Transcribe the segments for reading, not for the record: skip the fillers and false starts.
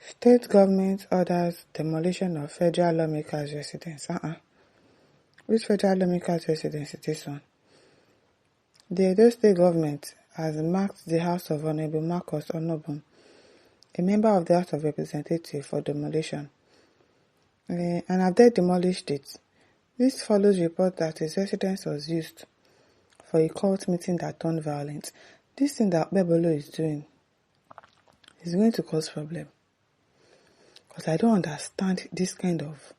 State government orders demolition of federal lawmakers' residence. Which federal lawmakers' residence is this one? The Edo State government has marked the house of Honorable Marcus Onobun, a member of the House of Representatives, for demolition. And have they demolished it? This follows report that his residence was used for a cult meeting that turned violent. This thing that Okpebholo is doing is going to cause problem. Because I don't understand this kind of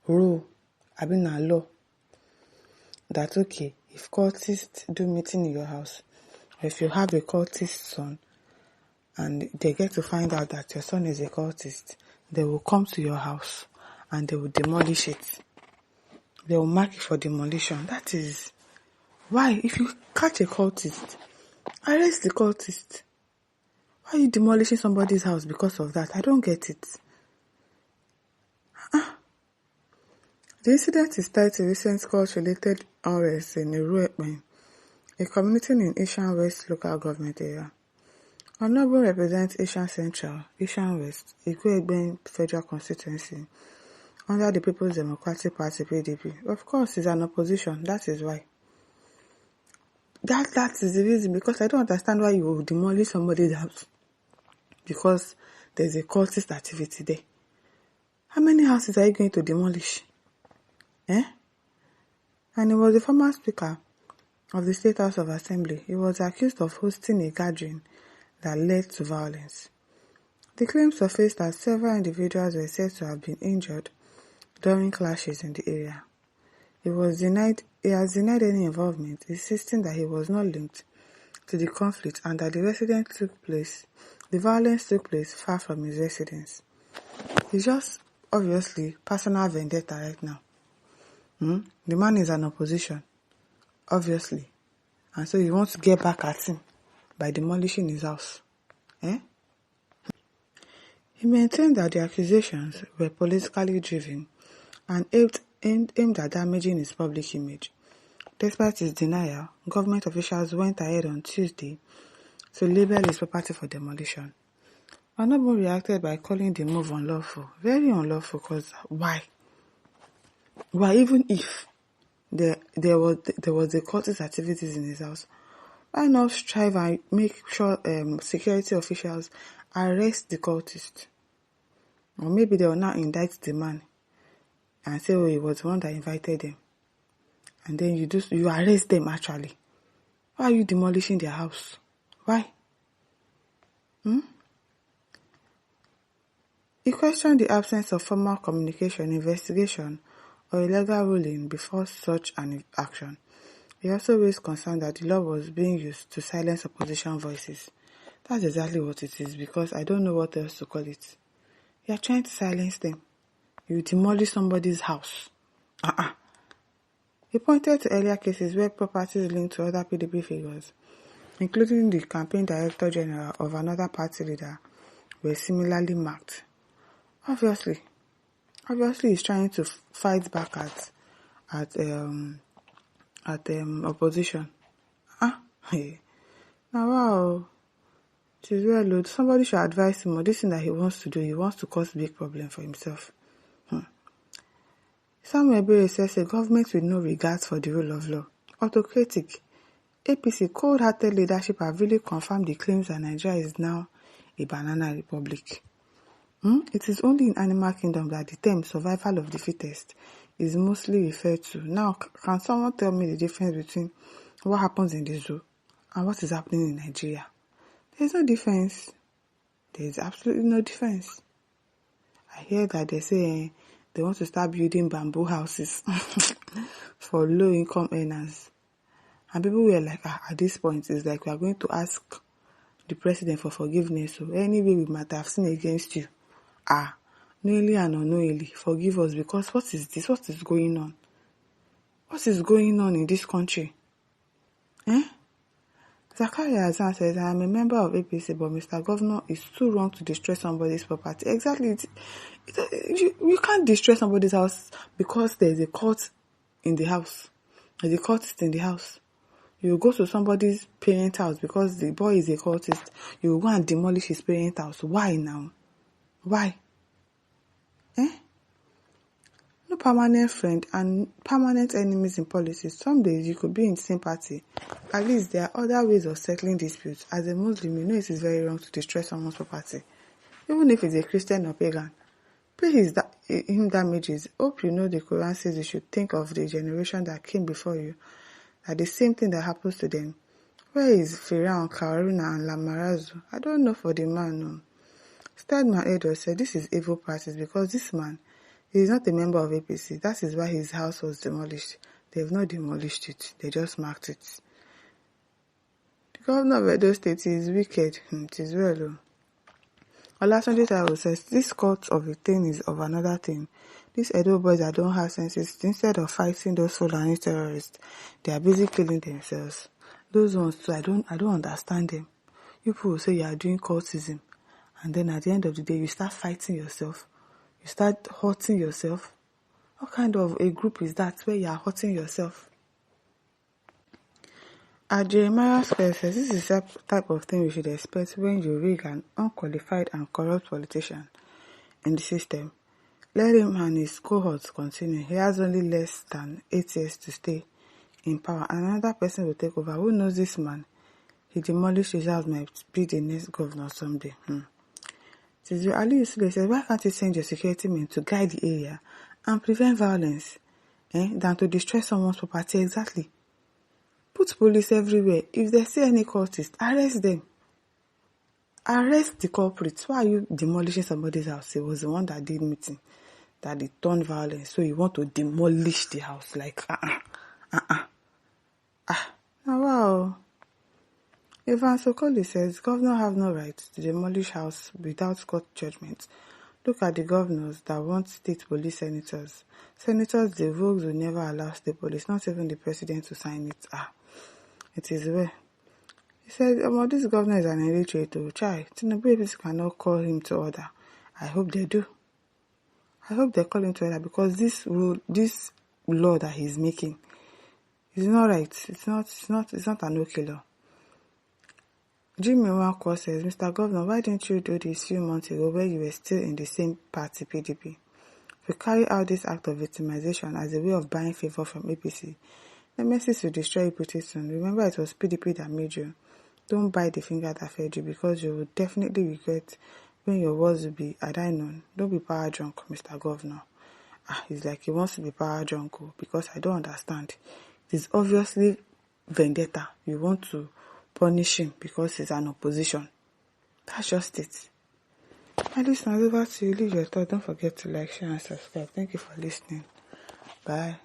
rule, a law, that okay, if cultists do meeting in your house, or if you have a cultist son, and they get to find out that your son is a cultist, they will come to your house and they will demolish it. They will mark it for demolition. That is why, if you catch a cultist, arrest the cultist. Why are you demolishing somebody's house because of that? I don't get it. The incident is tied to recent cult-related unrest in Iruekpen, a community in Asian West local government area. Honorable represents Asian Central, Asian West, Okpebholo Federal Constituency, under the People's Democratic Party (PDP). Of course, he's an opposition. That is why. That is the reason, because I don't understand why you will demolish somebody's house because there's a cultist activity there. How many houses are you going to demolish? And he was the former Speaker of the State House of Assembly. He was accused of hosting a gathering that led to violence. The claims surfaced that several individuals were said to have been injured during clashes in the area. He has denied any involvement, insisting that he was not linked to the conflict and that the violence took place far from his residence. It's just obviously personal vendetta right now. The man is an opposition, obviously, and so he wants to get back at him by demolishing his house. He maintained that the accusations were politically driven and aimed at damaging his public image. Despite his denial, government officials went ahead on Tuesday to label his property for demolition. Honorable reacted by calling the move unlawful. Very unlawful, because why? Why, even if there was a cultist activities in his house, why not strive and make sure security officials arrest the cultist? Or maybe they will now indict the man and say, oh, he was the one that invited them. And then you arrest them actually. Why are you demolishing their house? Why? He questioned the absence of formal communication, investigation, or a legal ruling before such an action. He also raised concern that the law was being used to silence opposition voices. That's exactly what it is, because I don't know what else to call it. You are trying to silence them. You demolish somebody's house. He pointed to earlier cases where properties linked to other PDP figures, including the campaign director general of another party leader, were similarly marked. Obviously he's trying to fight back at opposition. Now wow, it is well load. Somebody should advise him on this thing that he wants to do. He wants to cause big problem for himself. Samuel Bere says a government with no regards for the rule of law. Autocratic. APC cold-hearted leadership have really confirmed the claims that Nigeria is now a banana republic. It is only in animal kingdom that the term survival of the fittest is mostly referred to. Now, can someone tell me the difference between what happens in the zoo and what is happening in Nigeria? There's no difference. There's absolutely no difference. I hear that they say they want to start building bamboo houses for low-income earners. And people were like, at this point, it's like we are going to ask the president for forgiveness. So anyway, we might have sinned against you. Knowingly and unknowingly, forgive us, because what is this? What is going on? What is going on in this country? Zakaria Azan says, I am a member of APC, but Mr. Governor, it's too wrong to destroy somebody's property. Exactly. You can't destroy somebody's house because there is a cult in the house. There's a cultist in the house. You go to somebody's parent house because the boy is a cultist. You go and demolish his parent house. Why now? Why? No permanent friend and permanent enemies in politics. Some days you could be in the same party. At least there are other ways of settling disputes. As a Muslim, you know it is very wrong to destroy someone's property. Even if it's a Christian or pagan. Pay him damages. Hope you know the Quran says you should think of the generation that came before you. That the same thing that happens to them. Where is Firaun, Karuna and Lamarazu? I don't know for the man. No. Stedman Edward said this is evil practice because this man, he is not a member of APC. That is why his house was demolished. They have not demolished it. They just marked it. The governor of Edo State is wicked. It is well. Olatunji Taiwo says, this court of a thing is of another thing. These Edo boys that don't have senses, instead of fighting those Fulani terrorists, they are busy killing themselves. Those ones too, I don't understand them. People will say you are doing cultism, and then at the end of the day, you start fighting yourself. You start hurting yourself. What kind of a group is that where you are hurting yourself? Jeremiah Square says this is the type of thing we should expect when you rig an unqualified and corrupt politician in the system. Let him and his cohorts continue. He has only less than 8 years to stay in power. Another person will take over. Who knows this man? He demolished his house, might be the next governor someday. Ali Yusule says, why can't you send your security men to guide the area and prevent violence than to destroy someone's property? Exactly. Put police everywhere. If they see any cultists, arrest them. Arrest the culprits. Why are you demolishing somebody's house? It was the one that did meeting, that they turned violent. So you want to demolish the house? Like, Now, wow. Ivan Sokoli says, governor have no right to demolish house without court judgment. Look at the governors that want state police senators. Senators, the rogues will never allow state police, not even the president to sign it. It is well. He said, this governor is an illiterate to try. Tinubu APC cannot call him to order. I hope they do. I hope they call him to order because this law that he's making is not right. It's not an okay law. Jimmy Nwako says, Mr. Governor, why didn't you do this few months ago where you were still in the same party, PDP? You carry out this act of victimization as a way of buying favor from APC. The message will destroy you pretty soon. Remember, it was PDP that made you. Don't bite the finger that fed you because you will definitely regret when your words will be, had I known. Don't be power drunk, Mr. Governor. It's like he wants to be power drunk because I don't understand. It is obviously vendetta. You want to punish him because he's an opposition. That's just it. My listeners, over to you. Leave your thoughts. Don't forget to like, share, and subscribe. Thank you for listening. Bye.